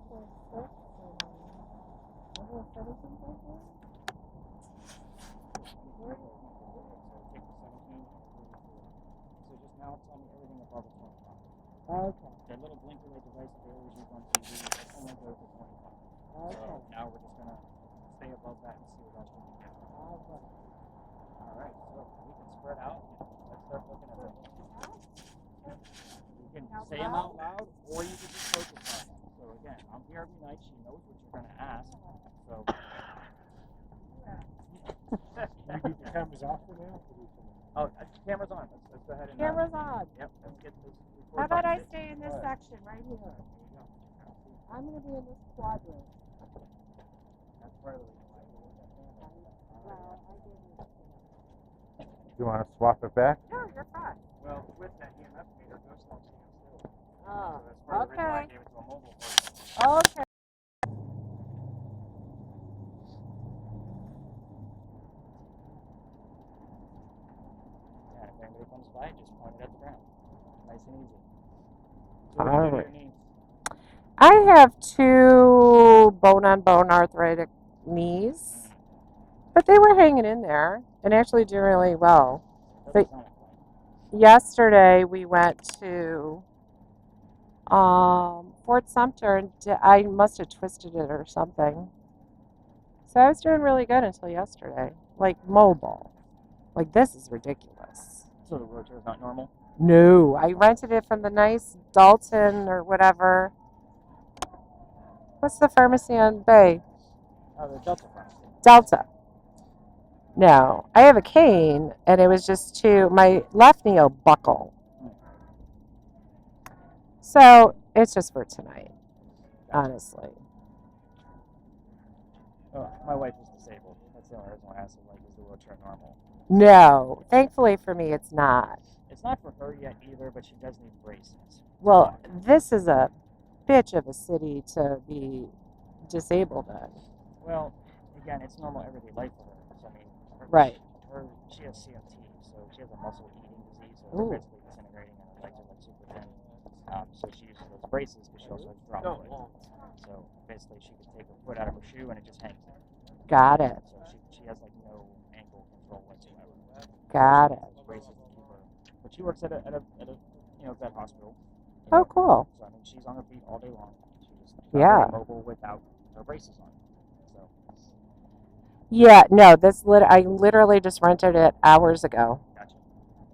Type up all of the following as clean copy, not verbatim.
So just now tell me everything above a 25. Okay. That little blinker light device that they always use on TV only goes to 25. Okay. So now we're just going to stay above that and see what else we can get. All right, so we can spread out. Let's start looking at them. You can say them out loud, or you can just focus on them. So again, I'm here every night. She knows what you're going to ask. So. Can we keep the cameras off for now? Oh, camera's on. Let's go ahead and. Camera's on. Yep, let's get this. How about I stay in this section right here? I'm going to be in this quadrant. That's part of the reason why you Well, I didn't. Do you want to swap it back? No, you're fine. Well, with that EMF meter, go slow still. Oh, So that's part of the reason why I okay. gave it to a mobile person. Okay. Yeah, if anybody comes by, just point it at the ground. Nice and easy. So All what do right. you need? I have 2 bone-on-bone arthritic knees, but they were hanging in there and actually doing really well. Doesn't sound like fun. Yesterday we went to Fort Sumter and I must have twisted it or something. So I was doing really good until yesterday. Like mobile. Like this is ridiculous. So the rotator is not normal? No, I rented it from the nice Dalton or whatever. What's the pharmacy on Bay? Oh, the Delta pharmacy. Delta. No, I have a cane, and it was just my left knee will buckle. So it's just for tonight, honestly. Oh, my wife is disabled. That's the only reason why I asked, like, is the wheelchair normal? No, thankfully for me, it's not. It's not for her yet either, but she does need braces. Well, this is a bitch of a city to be disabled in. Well, again, it's normal everyday life for her. So, I mean, Right. She has CMT, so she has a muscle eating disease, so Ooh. it's basically disintegrating and her legs are like super thin. So she uses those braces because she also has drop foot. So basically, she can take her foot out of her shoe and it just hangs there. Got it. So she has like no ankle control whatsoever. Got it. Those braces to keep her. But she works at a vet hospital. Oh, cool. So I mean, she's on her feet all day long. She's just Yeah. mobile without her braces on. So. Yeah, no, I literally just rented it hours ago. Gotcha.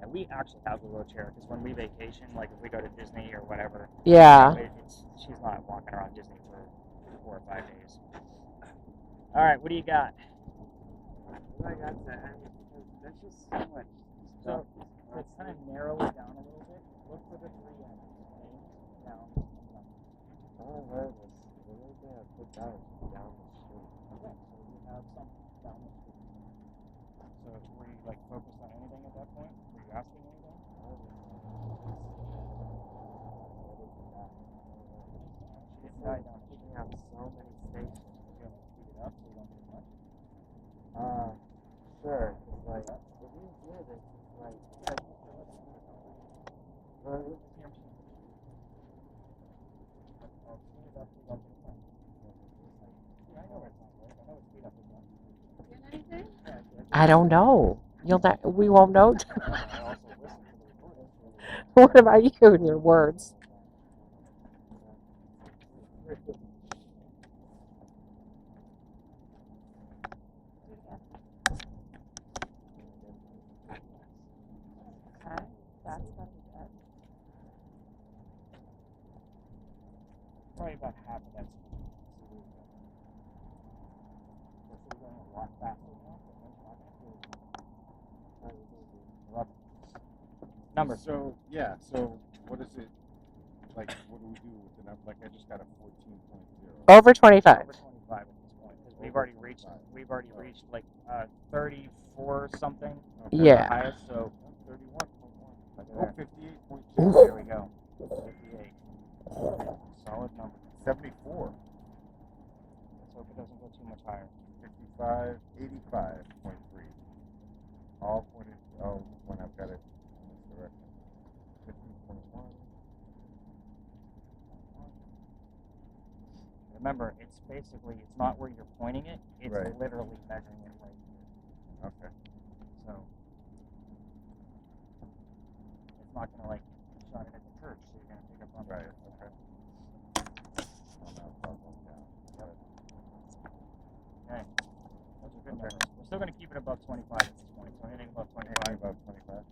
And we actually have the wheelchair because when we vacation, like if we go to Disney or whatever, Yeah. She's not walking around Disney for 4 or 5 days. All right, what do you got? What I got that, that's just so much. So let's kind of narrow it down a little bit. Look for the 3 ends. Name, down, and up. Oh, where is this? The only thing I put down is down the street. Okay, so you have something down the street. So were you like focused on anything at that point? Were you asking anything? She didn't die down the street. We have so many stations. You want to speed it up so you don't get much? Sure. It's like, if you hear this, like, I don't know. We won't know. What about you and your words? Probably about half of that speed. So she's going a lot faster now. Number. So, yeah, so what is it, like, what do we do with the number? Like, I just got a 14.0. Over 25. Over 25 at this point, because we've already reached like 34 something. Okay. Yeah. The highest, so 31.1. Oh, 58.2. There we go. 58. Solid number. 74. Let's hope it doesn't go too much higher. 55, 85.3. All pointed, when I've got it in this direction. 15.1. Remember, it's basically, it's not where you're pointing it, it's Right. literally measuring it right here. Okay. So, it's not going to like shot it at the church, so you're going to pick up on Right. the Okay. Oh, now it's all going down. Got it. Okay. Those are good Okay. numbers. We're still going to keep it above 25 at this point, so anything above 25. About 25.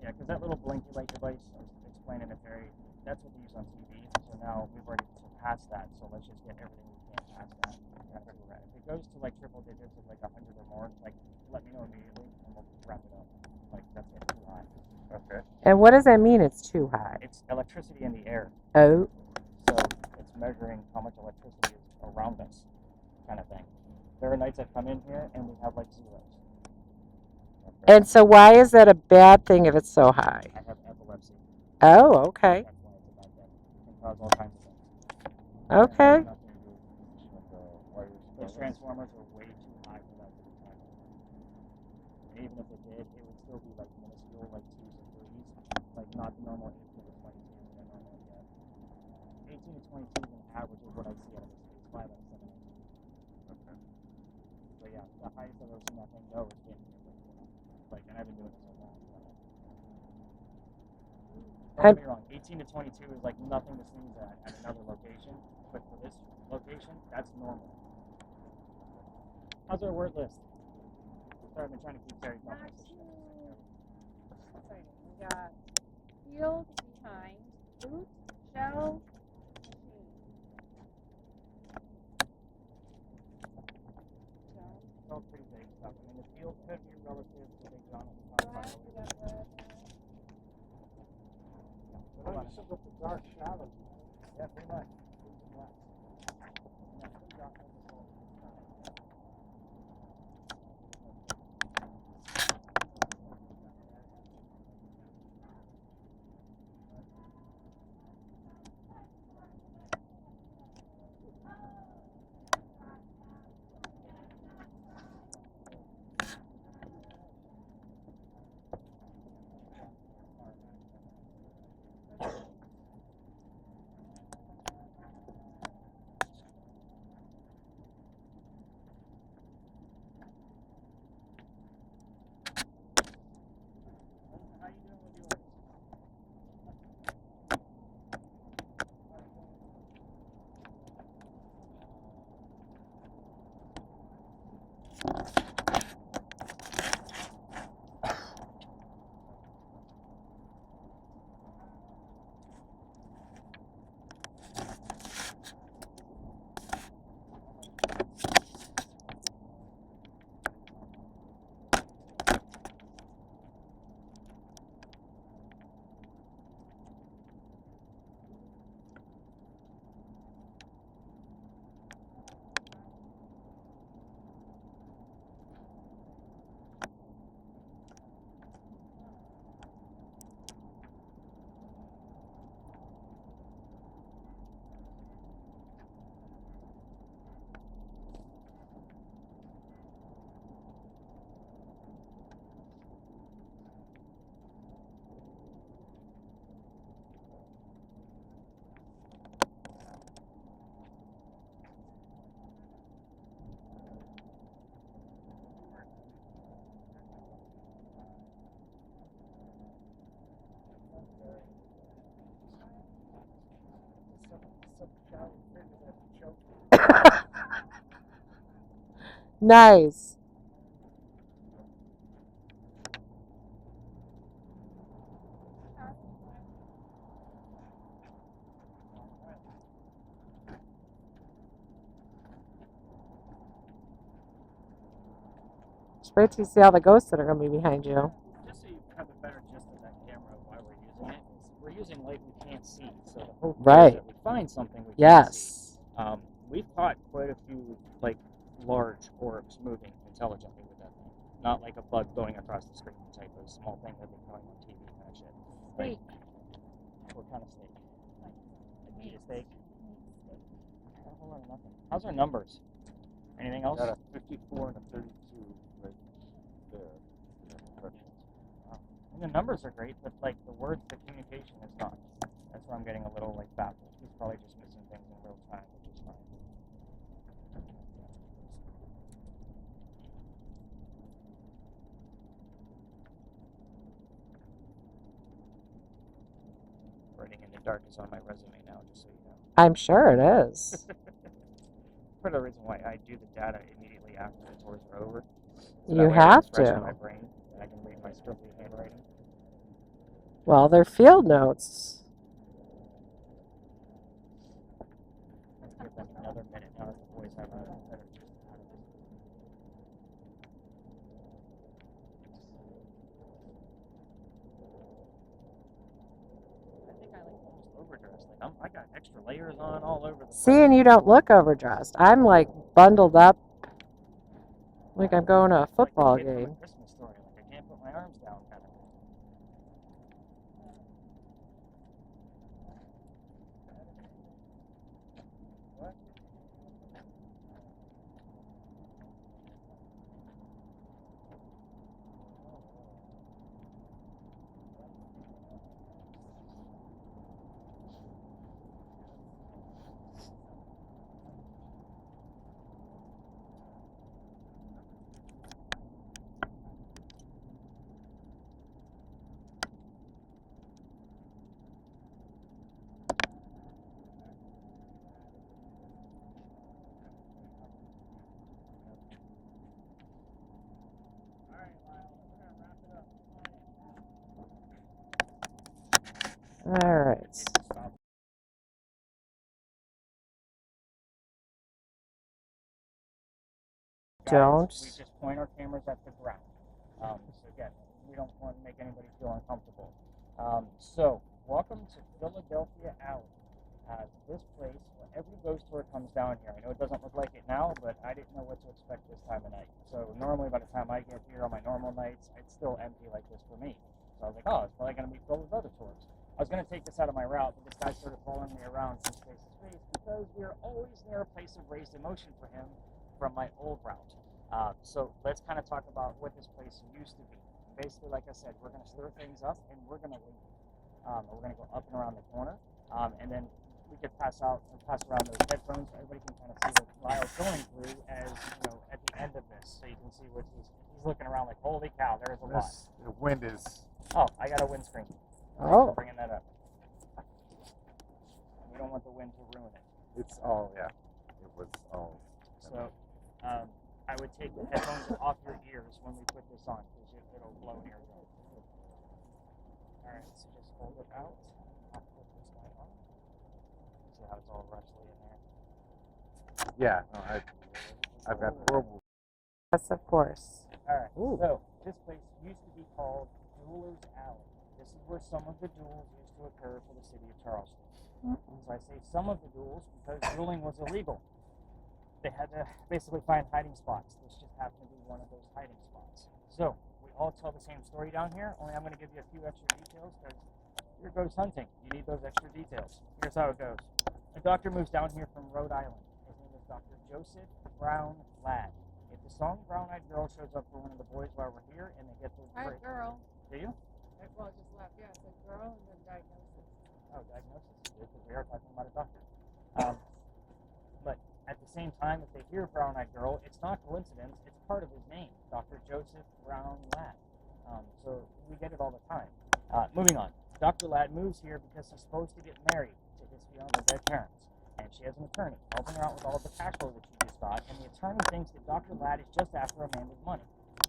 Yeah, because that little blinky light device, I was explaining to Teri, that's what they use on TV. So now we've already surpassed that, so let's just get everything we can past that. That's where we're at. If it goes to like triple digits of like 100 or more, like let me know immediately and we'll wrap it up. Like that's getting too high. Okay. And what does that mean? It's too high. It's electricity in the air, Oh. so it's measuring how much electricity is around us, kind of thing. There are nights I come in here and we have like zeros. Okay. And so why is that a bad thing if it's so high? I have epilepsy. Oh, okay. That's why it's a bad thing. It can cause all kinds of things. Okay. Nothing to do with those transformers are way too high for that to be time. And even if it did, it would still be like minuscule, like 2s and 3s, like not the normal 18 to 22s that I normally get. 18 to 22s in average is what I see out of this case, 5 out of 7 inches. Okay. So yeah, the highest I've ever seen that thing go is getting like, and I've been doing this a long time. Don't get me wrong, 18 to 22 is like nothing to sneeze at another location, but for this location, that's normal. How's our word list? Sorry, I've been trying to keep Terry's mouth nice and shut. We got field behind, boot, shell, machine. It's all pretty big stuff. I mean, the field could be relative to Big John at the time. Glass, we got red. Hold on. With the dark shadows. Yeah, pretty much. Black. And that's Big John has this whole time. How you doing with yours? Nice. Just wait till you see all the ghosts that are going to be behind you. Just so you have a better gist of that camera and why we're using it, we're using light we can't see, so the hope Right. is that we find something we can't see. Yes. We've caught quite a few like large orbs moving intelligently with that thing, not like a bug going across the screen type of small thing that they're showing on TV kind of shit. Like, what kind of steak? Like meat steak? Got a whole lot of nothing. How's our numbers? Anything else? Got a 54 and a 32 right there. Wow. And the numbers are great, but like the words, the communication is not. That's where I'm getting a little like baffled. He's probably just missing things in real time, which is fine. dark is on my resume now, just so you know. I'm sure it is. For the reason why I do the data immediately after the tours are over. So You that way have it's fresh in to. my brain, and I can read my scribbly handwriting. Well, they're field notes. Let's give them another minute now that the boys have a better gist of how to do it. I think I like almost overdressed. Like I got extra layers on all over the See, and you don't look overdressed. I'm like bundled up like I'm going to a football like a kid from game. a Christmas story. Like I can't put my arms down, kind of. What? All right. Don't. We just point our cameras at the ground. So again, we don't want to make anybody feel uncomfortable. So welcome to Philadelphia Alley. This place, when every ghost tour comes down here, I know it doesn't look like it now, but I didn't know what to expect this time of night. So normally by the time I get here on my normal nights, it's still empty like this for me. So I was like, oh, it's probably going to be filled with other tours. I was going to take this out of my route, but this guy started following me around from space to space because we are always near a place of raised emotion for him from my old route. So let's kind of talk about what this place used to be. Basically, like I said, we're going to stir things up and we're going to leave. We're going to go up and around the corner, and then we could pass around those headphones so everybody can kind of see what Lyle's going through as, you know, at the end of this. So you can see what he's looking around like, holy cow, there's a lot. The wind is. Oh, I got a windscreen. Thanks Oh. for bringing that up. We don't want the wind to ruin it. It's all, yeah. It was all. So, I would take the headphones off your ears when we put this on because it'll blow ears out. Alright, so just hold it out. I'll put this light on. See how it's all rustly in there. Yeah, no, I've got horrible. Yes, of course. Alright, so this place used to be called Duelers Alley. This is where some of the duels used to occur for the city of Charleston. So I say some of the duels because dueling was illegal. They had to basically find hiding spots. This just happened to be one of those hiding spots. So we all tell the same story down here, only I'm going to give you a few extra details because you're ghost hunting. You need those extra details. Here's how it goes. A doctor moves down here from Rhode Island. His name is Dr. Joseph Brown Ladd. If the song Brown-Eyed Girl shows up for one of the boys while we're here and they get the Hi, girl. Do you? Well, just left. Yeah, it's a girl and then diagnosis. Oh, diagnosis. Because we are talking about a doctor. But at the same time, if they hear Brown-Eyed Girl, it's not coincidence. It's part of his name, Dr. Joseph Brown Ladd. So we get it all the time. Moving on. Dr. Ladd moves here because he's supposed to get married to his fiancée, dead parents. And she has an attorney helping her out with all of the cash flow that she just got. And the attorney thinks that Dr. Ladd is just after Amanda's money.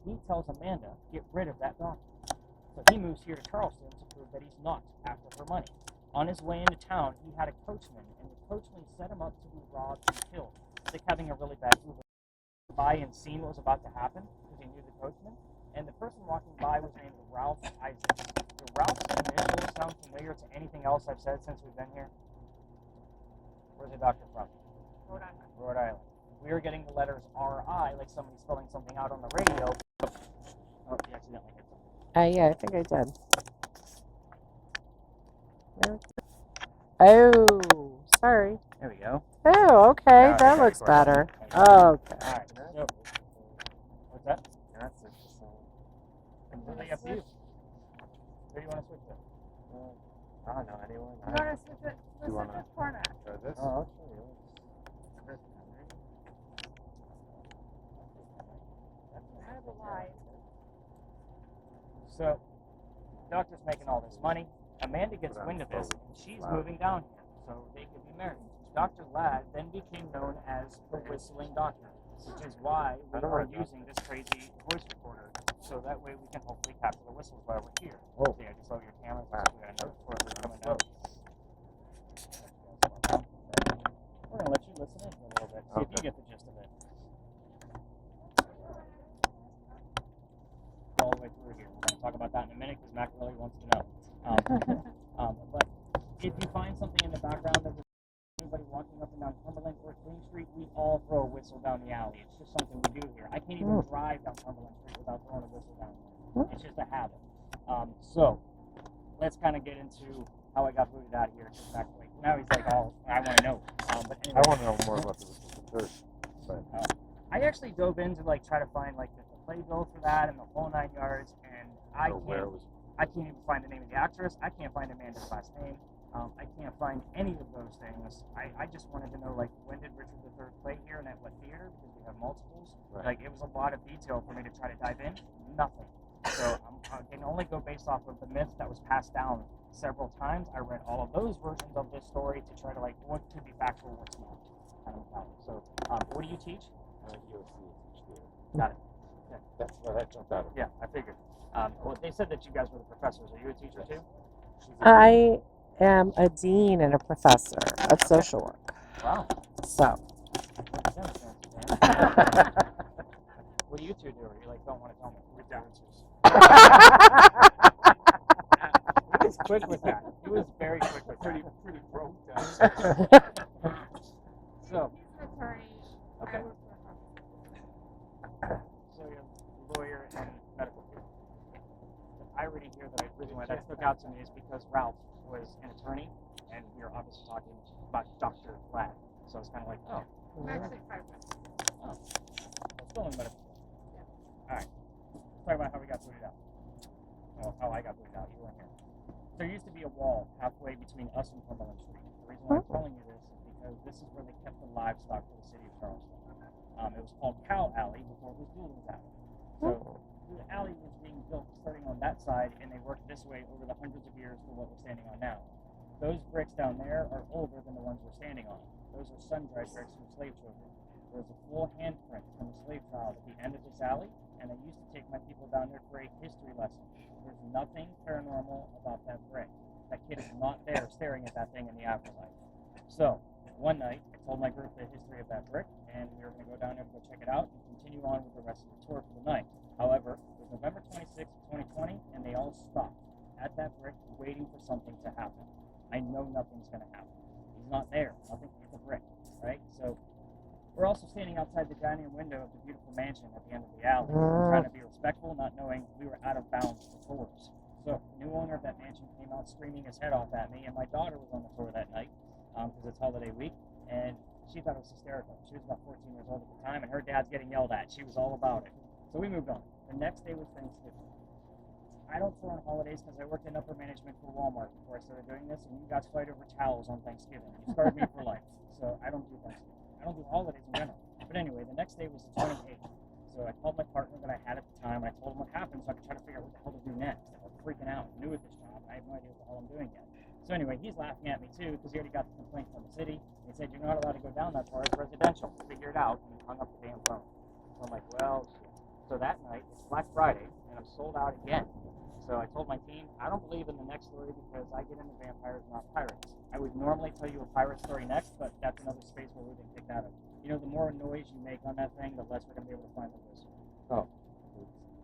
He tells Amanda, get rid of that doctor. So he moves here to Charleston to prove that he's not after her money. On his way into town, he had a coachman, and the coachman set him up to be robbed and killed. It's like having a really bad Uber by and seen what was about to happen because he knew the coachman. And the person walking by was named Ralph Isaacs. Do Ralph's initials sound familiar to anything else I've said since we've been here? Where's the doctor from? Rhode Island. Rhode Island. We were getting the letters R.I. like somebody spelling something out on the radio. Oh, you accidentally hit something. Yeah, I think I did. Oh, sorry. There we go. Oh, okay, Now I that got looks it. better. Okay. Alright, so, what's that? That's interesting. Completely up to you. Who do you want to switch with? I don't know anyone. You want to switch it? You Let's wanna- switch this corner. Try this? Oh, okay. I have a lie. So, doctor's making all this money. Amanda gets Put on wind of this, both. and she's Wow. moving down here, so they could be married. Dr. Ladd then became known as the Whistling Doctor, which is why we are using this crazy voice recorder, so that way we can hopefully capture the whistles while we're here. Oh. See, I just lower your camera, so Wow. we got another recorder coming down. We're gonna let you listen in for a little bit, see if you Okay. get the gist of it. All the way through here. We're gonna talk about that in a minute because Mac really wants to know. But if you find something in the background that anybody walking up and down Cumberland or Queen Street, we all throw a whistle down the alley. It's just something we do here. I can't even drive down Cumberland Street without throwing a whistle down there. It's just a habit. So let's kind of get into how I got booted out of here. Just back away. Now he's like, oh, I want to know. But anyway, I want to know more about the church. But I actually dove in to like try to find like the playbill for that and the whole 9 yards, and I can't even find the name of the actress. I can't find Amanda's last name. I can't find any of those things. I just wanted to know, like, when did Richard III play here and at what theater, because we have multiples. Right. Like, it was a lot of detail for me to try to dive in. Nothing. So I can only go based off of the myth that was passed down several times. I read all of those versions of this story to try to, like, what could be factual, what's not. Kind of about it. So, what do you teach? USC teach theater. Got it. that's why that jumped out. Yeah, I figured. Well, they said that you guys were the professors. Are you a teacher too? I am a dean and a professor of social work. Wow. So, What do you two do? Or you like don't want to tell me? We're dancers. He was quick with that. He was very quick with that. Pretty broke So, He's an attorney. Okay. I work for him. so you're a lawyer and medical field. The irony here that the reason why that stuck out to me is because Ralph was an attorney, and we were obviously talking about Dr. Ladd. So it's kind of like, oh, I'm actually 5 minutes. still in medical field. All right. Let's talk about how we got booted out. Well, how I got booted out. You weren't here. There used to be a wall halfway between us and Cumberland Street. The reason why I'm telling you this is because this is where they kept the livestock for the city of Charleston. It was called Cow Alley before it was Doolin's Alley. So the alley was being built starting on that side, and they worked this way over the hundreds of years for what we're standing on now. Those bricks down there are older than the ones we're standing on. Those are sun-dried bricks from slave children. There's a full handprint from the slave trial at the end of this alley, and I used to take my people down there for a history lesson. There's nothing paranormal about that brick. That kid is not there staring at that thing in the afterlife. So, one night, I told my group the history of that brick, and we were going to go down there to go check it out and continue on with the rest of the tour for the night. However, it was November 26th, 2020, and they all stopped at that brick waiting for something to happen. I know nothing's going to happen. He's not there. Nothing. It's a brick, right? So, we're also standing outside the dining room window of the beautiful mansion at the end of the alley, trying to be respectful, not knowing we were out of bounds for tours. So, the new owner of that mansion came out screaming his head off at me, and my daughter was on the tour that night, because it's holiday week, and she thought it was hysterical. She was about 14 years old at the time, and her dad's getting yelled at. She was all about it. So we moved on. The next day was Thanksgiving. I don't tour on holidays because I worked in upper management for Walmart before I started doing this, and you guys fight over towels on Thanksgiving. You scarred me for life. So I don't do Thanksgiving. I don't do holidays in general. But anyway, the next day was the 28th. So I called my partner that I had at the time, and I told him what happened so I could try to figure out what the hell to do next. I was freaking out. I'm new at this job. I have no idea what the hell I'm doing yet. So anyway, he's laughing at me too because he already got the complaint from the city. He said, you're not allowed to go down that far. It's residential. Figure it out. And he hung up the damn phone. So I'm like, well, shit. So that night, it's Black Friday, and I'm sold out again. So I told my team, I don't believe in the next story because I get into vampires, not pirates. I would normally tell you a pirate story next, but that's another space where we're going to kick that out. You know, the more noise you make on that thing, the less we're going to be able to find the whistle. Oh.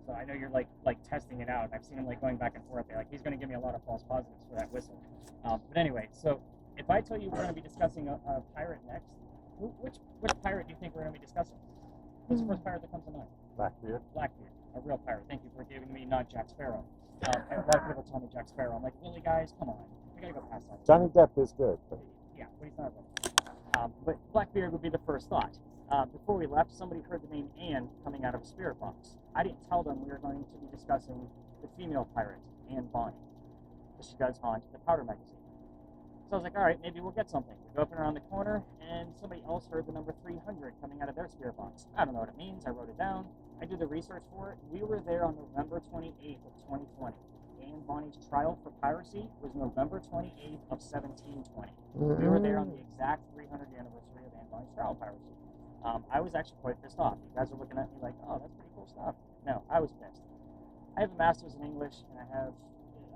So I know you're like testing it out. I've seen him like going back and forth there. Like he's going to give me a lot of false positives for that whistle. But anyway, so if I tell you we're going to be discussing a pirate next, which pirate do you think we're going to be discussing? What's the first pirate that comes to mind? Blackbeard. Blackbeard, a real pirate. Thank you for giving me not Jack Sparrow. And a lot of people tell me Jack Sparrow. I'm like, really, guys, come on. We got to go past that. Johnny Depp is good. But Yeah, but he's not real. But Blackbeard would be the first thought. Before we left, somebody heard the name Anne coming out of a spirit box. I didn't tell them we were going to be discussing the female pirate, Anne Bonny, because she does haunt the Powder magazine. So I was like, all right, maybe we'll get something. We go up and around the corner, and somebody else heard the number 300 coming out of their spirit box. I don't know what it means. I wrote it down. I did the research for it. We were there on November 28th of 2020. Anne Bonny's trial for piracy was November 28th of 1720. We were there on the exact 300th anniversary of Anne Bonny's trial for piracy. I was actually quite pissed off. You guys are looking at me like, oh, that's pretty cool stuff. No, I was pissed. I have a master's in English, and I have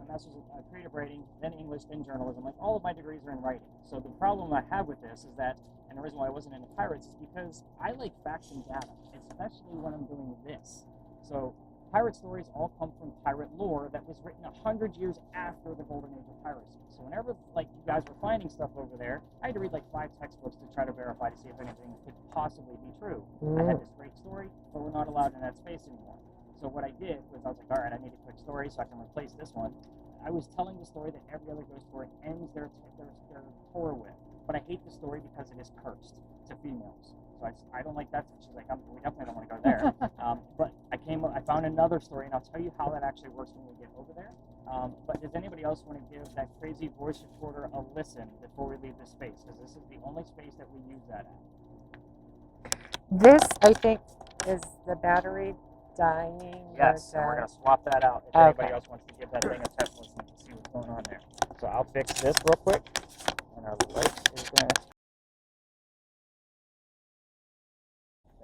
a master's in creative writing, then English, then journalism. Like, all of my degrees are in writing. So the problem I have with this is that, and the reason why I wasn't into pirates is because I like facts and data, especially when I'm doing this. So pirate stories all come from pirate lore that was written 100 years after the golden age of piracy. So whenever like you guys were finding stuff over there, I had to read like 5 textbooks to try to verify to see if anything could possibly be true. I had this great story, but we're not allowed in that space anymore. So what I did was I was like, all right, I need a quick story so I can replace this one. I was telling the story that every other ghost story ends their horror with, but I hate the story because it is cursed to females. So I don't like that. She's like, we definitely don't want to go there. But I found another story, and I'll tell you how that actually works when we get over there. But does anybody else want to give that crazy voice recorder a listen before we leave this space? Because this is the only space that we use that at. This, I think, is the battery dying. Yes, and we're going to swap that out if anybody else wants to give that thing a test listen to see what's going on there. So I'll fix this real quick, and our light is going to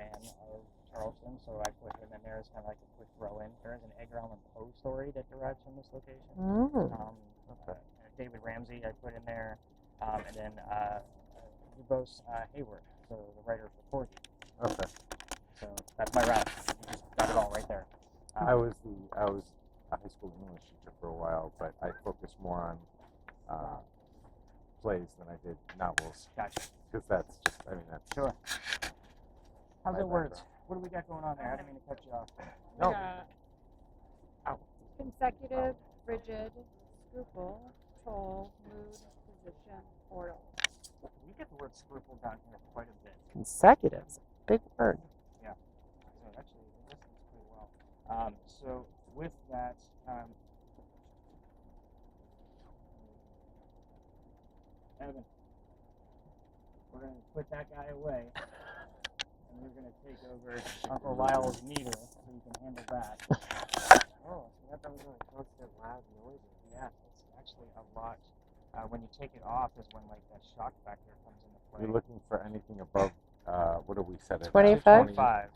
of Charleston, so I put him in there as kind of like a quick throw in. There is an Edgar Allan Poe story that derives from this location. David Ramsey I put in there, and then Dubose Hayward, so the writer for Porgy. Okay. So that's my route. You just got it all right there. I was a high school English teacher for a while, but I focused more on plays than I did novels. Gotcha. Because that's just, I mean, that's sure. How's my it words? background. What do we got going on there? I didn't mean to cut you off. No. Consecutive, rigid, scruple, toll, mood, position, portal. We get the word scruple down here quite a bit. Consecutive, big word. Yeah. So actually, it listens pretty well. So with that, Evan, we're going to put that guy away, and we're going to take over Uncle Lyle's meter so you can handle that. Oh, so that was a constant loud noise. Yeah, it's actually a lot. When you take it off is when like that shock factor comes into play. You're looking for anything above, what do we set it at? 25? 25.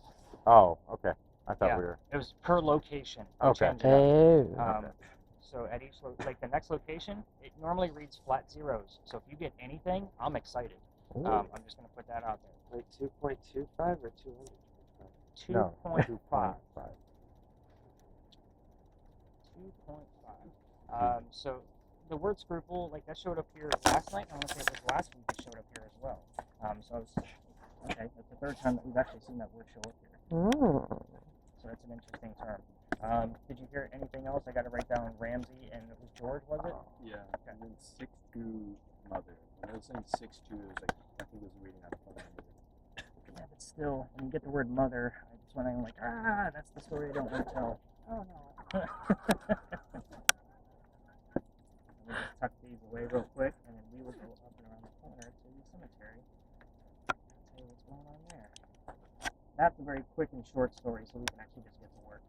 Oh, okay. I thought Yeah. we were. It was per location. Okay. Change it up. Oh. So at each, like the next location, it normally reads flat zeros. So if you get anything, I'm excited. I'm just going to put that out there. Like 2.25 or 200? 2.5. No, 2.5. 2.5. So the word scruple, like that showed up here last night. I want to say it was last week it showed up here as well. So I was, okay, that's the third time that we've actually seen that word show up here. So that's an interesting term. Did you hear anything else? I got to write down Ramsey, and it was George, was it? Yeah, and then 6-2 mother. When I was saying 6-2, it was like, I think it was reading out of front of me. Yeah, but still, when you get the word mother, that's when I'm like, that's the story I don't want to tell. Oh, no. Let me just tuck these away real quick, and then we will go up and around the corner to the cemetery. Tell you what's going on there. That's a very quick and short story, so we can actually just get to work.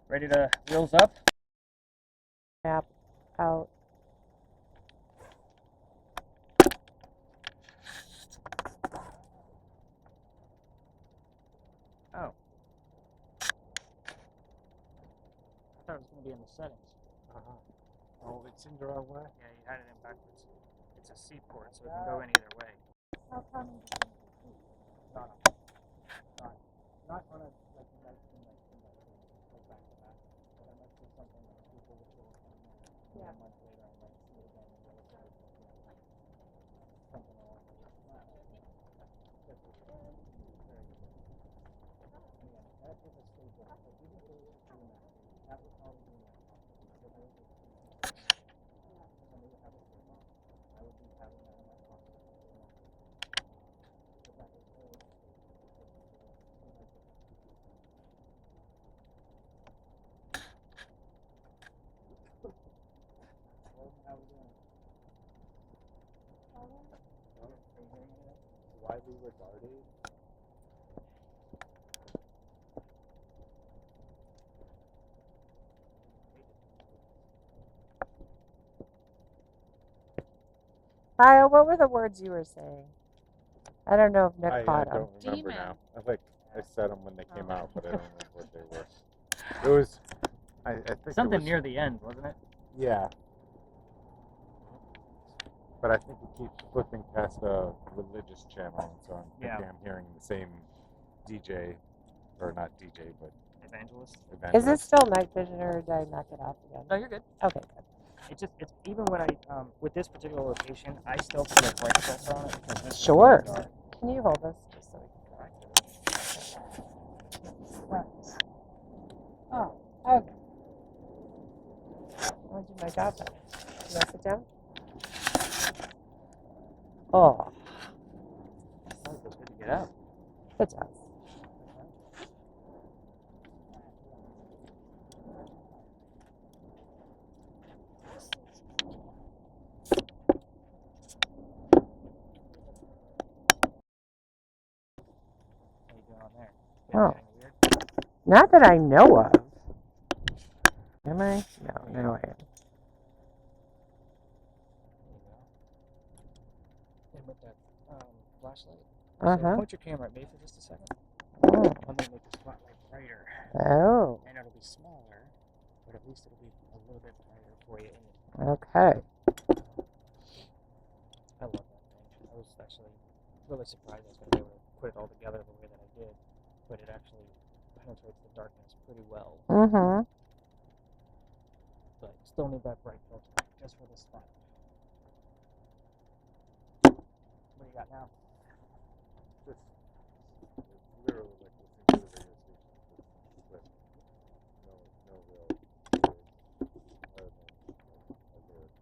Ready to wheels up? Map out. Oh. I thought it was going to be in the settings. Oh, it's in the wrong way? Yeah, you had it in backwards. It's a seaport, so it can go in either way. How come? Not on a like back to back. But that must be something that people would show up on there. Yeah. A month later, I might see it again and realize something along those lines. Very good. Again, that is a staple. So even if it was just doing that would probably be my problem. If I was just somebody would have a shirt on, I would be having that in my pocket. But that is very how we doing? Are you hearing anything? Widely regarded. Kyle, what were the words you were saying? I don't know if Nick I caught them. don't remember Demon. now. I think I said them when they came Oh. out, but I don't remember what they were. It was, I think Something it was, near the end, wasn't it? Yeah. But I think it keeps flipping past a religious channel, and so I'm thinking Yeah. I'm hearing the same DJ, or not DJ, but Evangelist. evangelist. Is it still night vision or did I knock it off again? No, you're good. Okay, good. It's even when I with this particular location, I still put a bright filter on it because this Sure. is really dark. Can you hold this just so we can go? Oh, okay. I'll do my job then. You want to sit down? Oh, It feels good to get out. it does. What are you doing on there? Oh. Anything weird? Not that I know of. Am I? No, no, I am. There you go. And with that flashlight, Uh-huh. point your camera at me for just a second. Oh. I'm gonna make the spotlight brighter, Oh, and it'll be smaller, but at least it'll be a little bit brighter for you. okay. I love that thing. I was actually really surprised I was going to be able to put it all together the way that I did, but it actually penetrates the darkness pretty well. Mm-hmm. But still need that bright filter just for the spot. What do you got now? Just literally like listening to the radio station, but no real lyrics other than a lyric.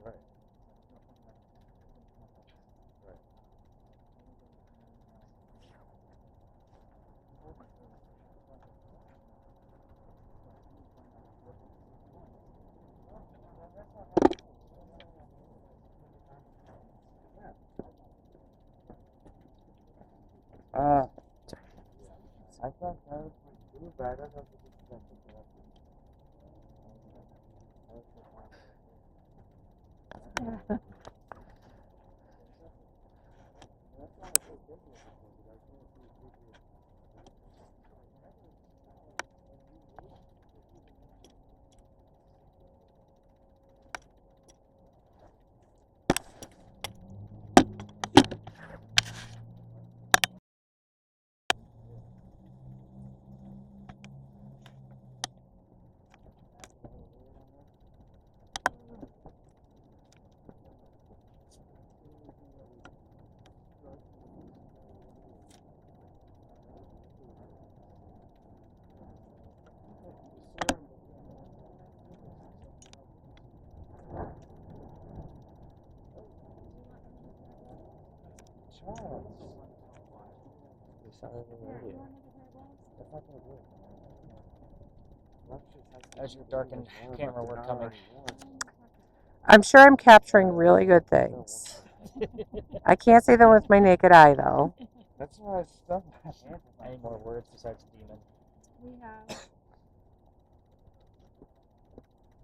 Right. Right. I thought that was too bad. I don't know if it's connected to that. As your darkened camera work coming. I'm sure I'm capturing really good things. I can't see them with my naked eye, though. That's why I stuff. Any more words besides demon? We have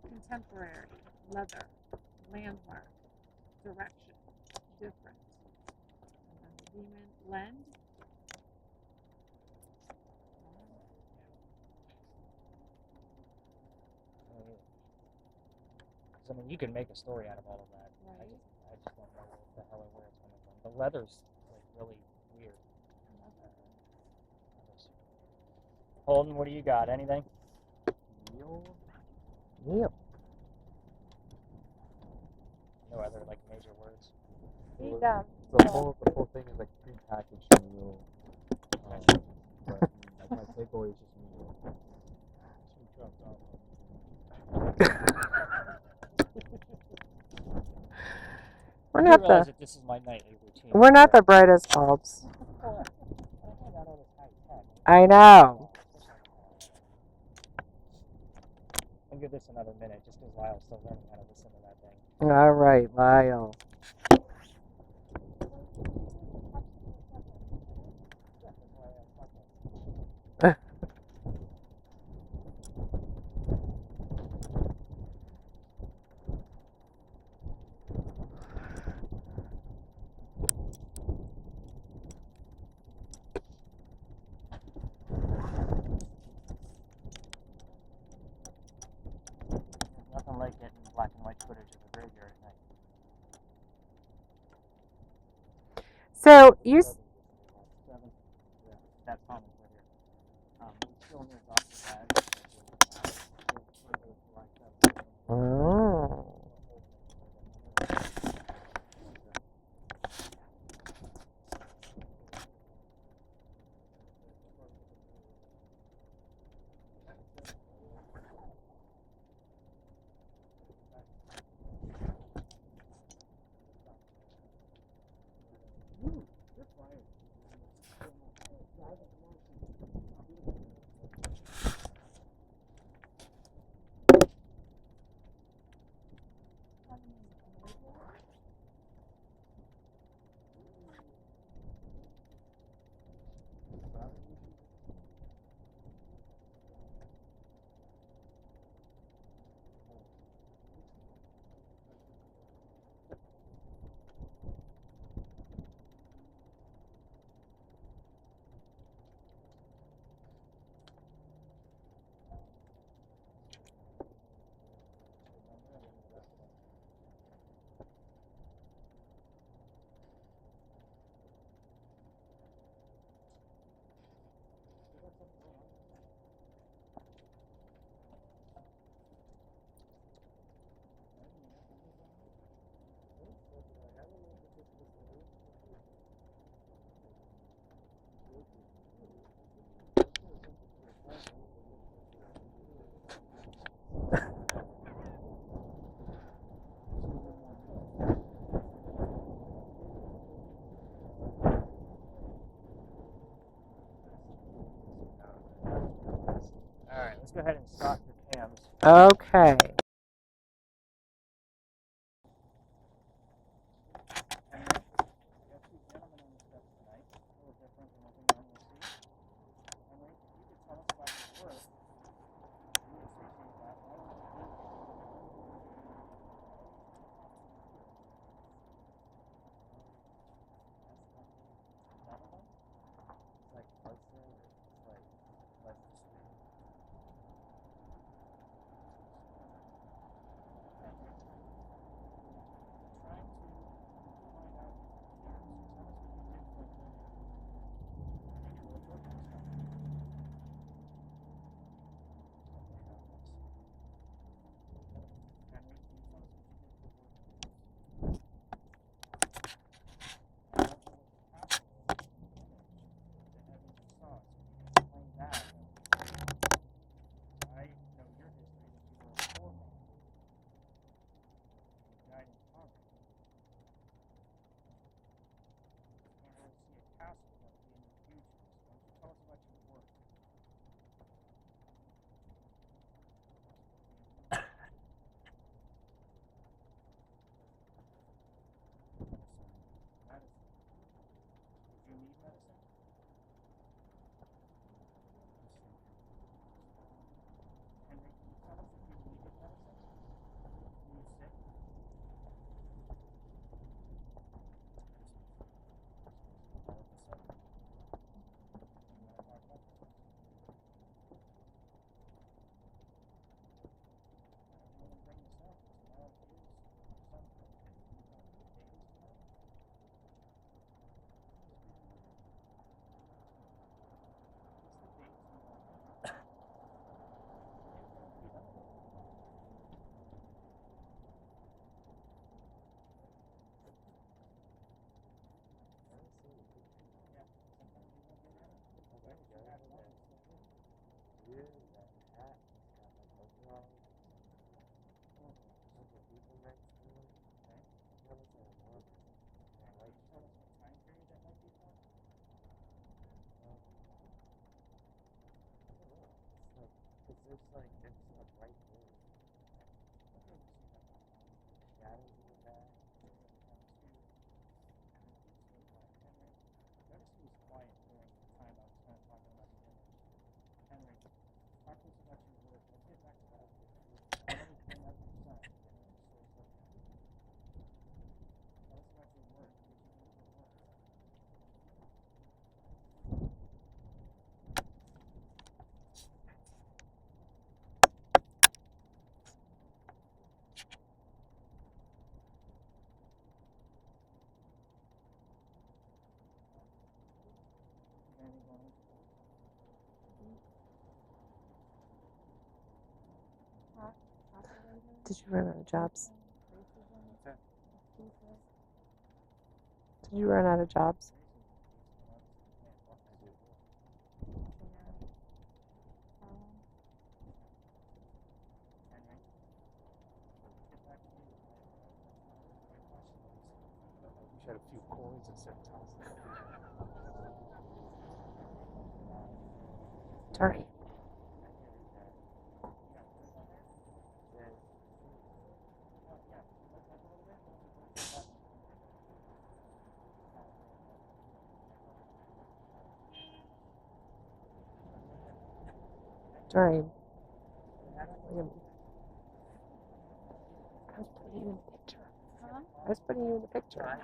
contemporary, leather, landmark, direction, different. And then the demon, lend. Because, I mean, you can make a story out of all of that. Right. I just don't know what the hell or where it's coming from. The leather's like really weird. Holden, what do you got? Anything? Yep. No other like major words? The whole thing is like prepackaged meal. But like my takeaway is just meal. We're You not realize the that this is my nightly routine. we're not the brightest bulbs. Well, I got all this high tech. I know. I'll give this another minute just because Lyle's still learning how to listen to that thing. All right, Lyle. So you, s- 7. Yeah, that's common for here. We still need Dr. Rag, oh. Alright, let's go ahead and stop your cams. Okay. Henry, we got 2 gentlemen on the steps tonight. A little different than what we normally see. Henry, if you could tell us about your work, we would appreciate that. Why don't you do that one? It's like puzzle, it's like life history. Did you run out of jobs? Did you run out of jobs? wish I had a few coins instead of tossing them. Teri. Teri. I was putting you in the picture. Huh? I was putting you in the picture.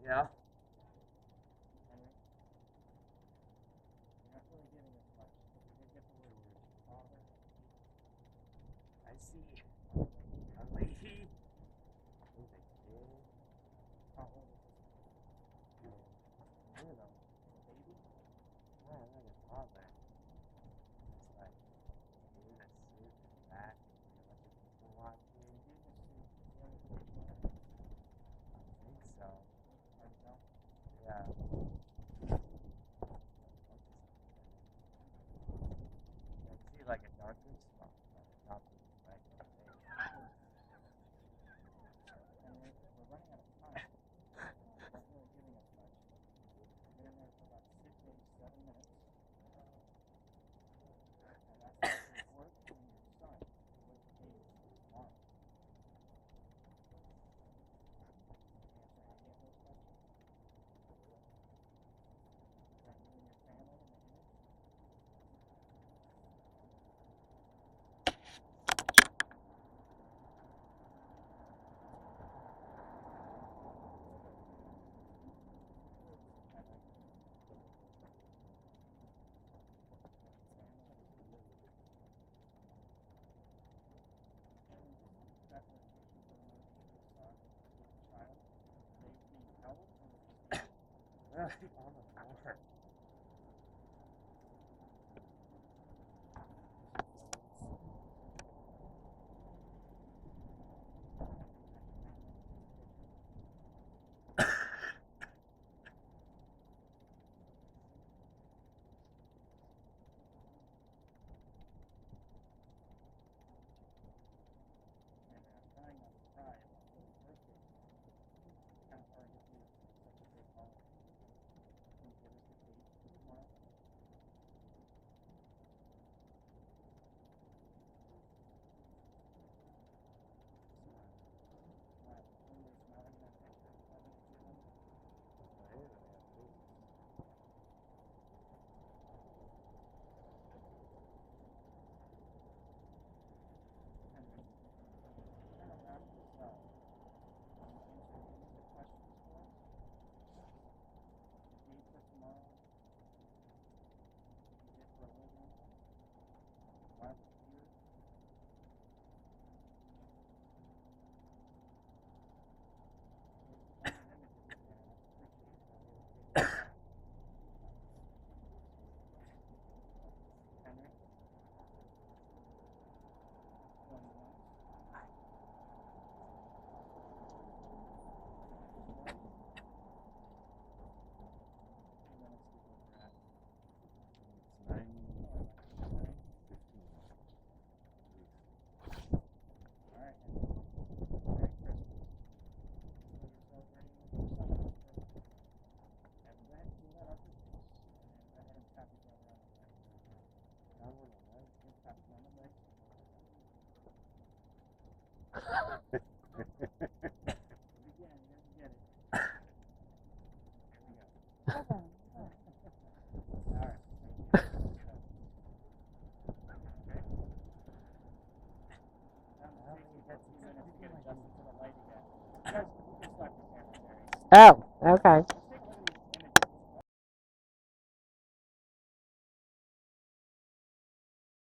Yeah. I see. A lady. With a kid. How old is this? I don't know. A baby? Yeah, like a toddler. It's like in a suit and that. And a bunch of people watching. I think so. Yeah. I see like a darker spot, like a darker like a face. We're running out of time. It's not really giving us much. We're in there for about 6, maybe 7 minutes. And that's your work and your son. What the day is tomorrow. Answer any of those questions? Is that you and your family in the image? Really? On the floor. Oh, okay.